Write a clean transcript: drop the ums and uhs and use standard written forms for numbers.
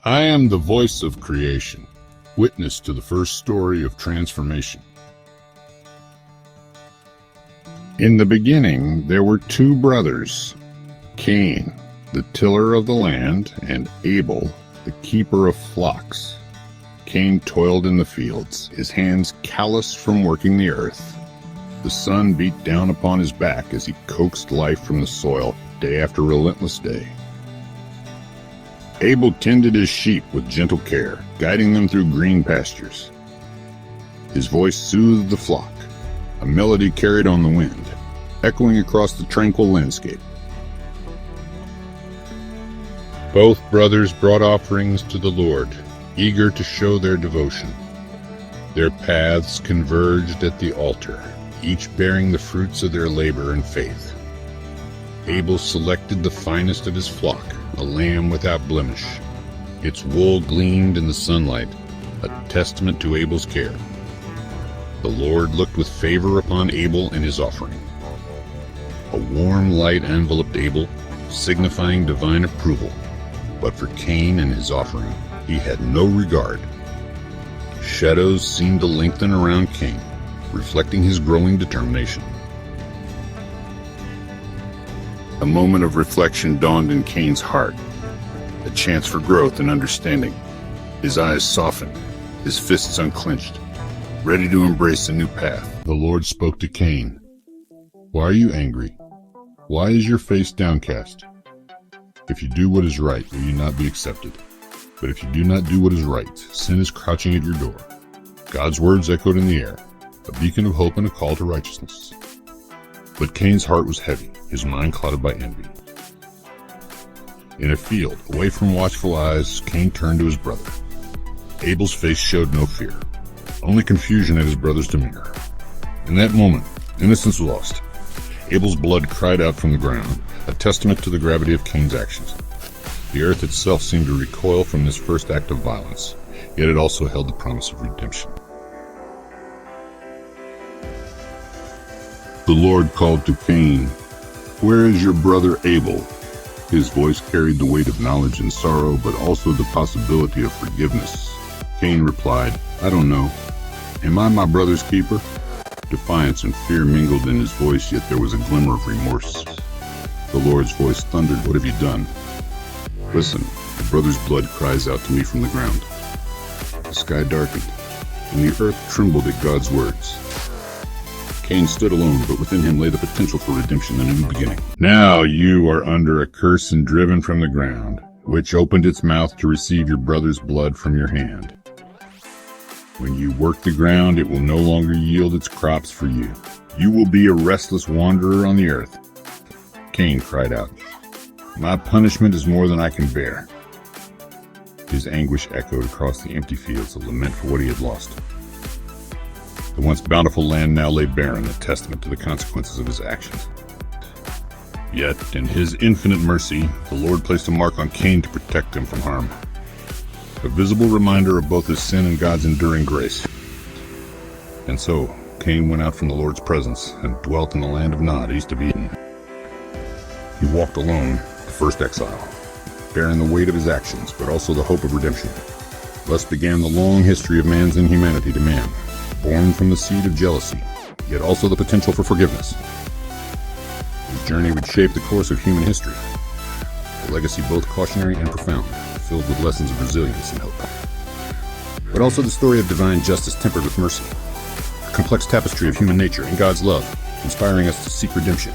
I am the voice of creation, witness to the first story of transformation. In the beginning, there were two brothers, Cain, the tiller of the land, and Abel, the keeper of flocks. Cain toiled in the fields, his hands calloused from working the earth. The sun beat down upon his back as he coaxed life from the soil day after relentless day. Abel tended his sheep with gentle care, guiding them through green pastures. His voice soothed the flock, a melody carried on the wind, echoing across the tranquil landscape. Both brothers brought offerings to the Lord, eager to show their devotion. Their paths converged at the altar, each bearing the fruits of their labor and faith. Abel selected the finest of his flock, a lamb without blemish. Its wool gleamed in the sunlight, a testament to Abel's care. The Lord looked with favor upon Abel and his offering. A warm light enveloped Abel, signifying divine approval. But for Cain and his offering, he had no regard. Shadows seemed to lengthen around Cain, reflecting his growing determination. A moment of reflection dawned in Cain's heart, a chance for growth and understanding. His eyes softened, his fists unclenched, ready to embrace a new path. The Lord spoke to Cain. "Why are you angry? Why is your face downcast? If you do what is right, will you not be accepted? But if you do not do what is right, sin is crouching at your door." God's words echoed in the air, a beacon of hope and a call to righteousness. But Cain's heart was heavy, his mind clouded by envy. In a field, away from watchful eyes, Cain turned to his brother. Abel's face showed no fear, only confusion at his brother's demeanor. In that moment, innocence was lost. Abel's blood cried out from the ground, a testament to the gravity of Cain's actions. The earth itself seemed to recoil from this first act of violence, yet it also held the promise of redemption. The Lord called to Cain, "Where is your brother Abel?" His voice carried the weight of knowledge and sorrow, but also the possibility of forgiveness. Cain replied, "I don't know. Am I my brother's keeper?" Defiance and fear mingled in his voice, yet there was a glimmer of remorse. The Lord's voice thundered, "What have you done?" "Listen, your brother's blood cries out to me from the ground." The sky darkened, and the earth trembled at God's words. Cain stood alone, but within him lay the potential for redemption and a new beginning. "Now you are under a curse and driven from the ground, which opened its mouth to receive your brother's blood from your hand. When you work the ground, it will no longer yield its crops for you. You will be a restless wanderer on the earth." Cain cried out, "My punishment is more than I can bear." His anguish echoed across the empty fields, a lament for what he had lost. The once bountiful land now lay barren, a testament to the consequences of his actions. Yet, in his infinite mercy, the Lord placed a mark on Cain to protect him from harm. A visible reminder of both his sin and God's enduring grace. And so, Cain went out from the Lord's presence and dwelt in the land of Nod, east of Eden. He walked alone, the first exile, bearing the weight of his actions, but also the hope of redemption. Thus began the long history of man's inhumanity to man, born from the seed of jealousy, yet also the potential for forgiveness. His journey would shape the course of human history, a legacy both cautionary and profound, filled with lessons of resilience and hope. But also the story of divine justice tempered with mercy, a complex tapestry of human nature and God's love, inspiring us to seek redemption,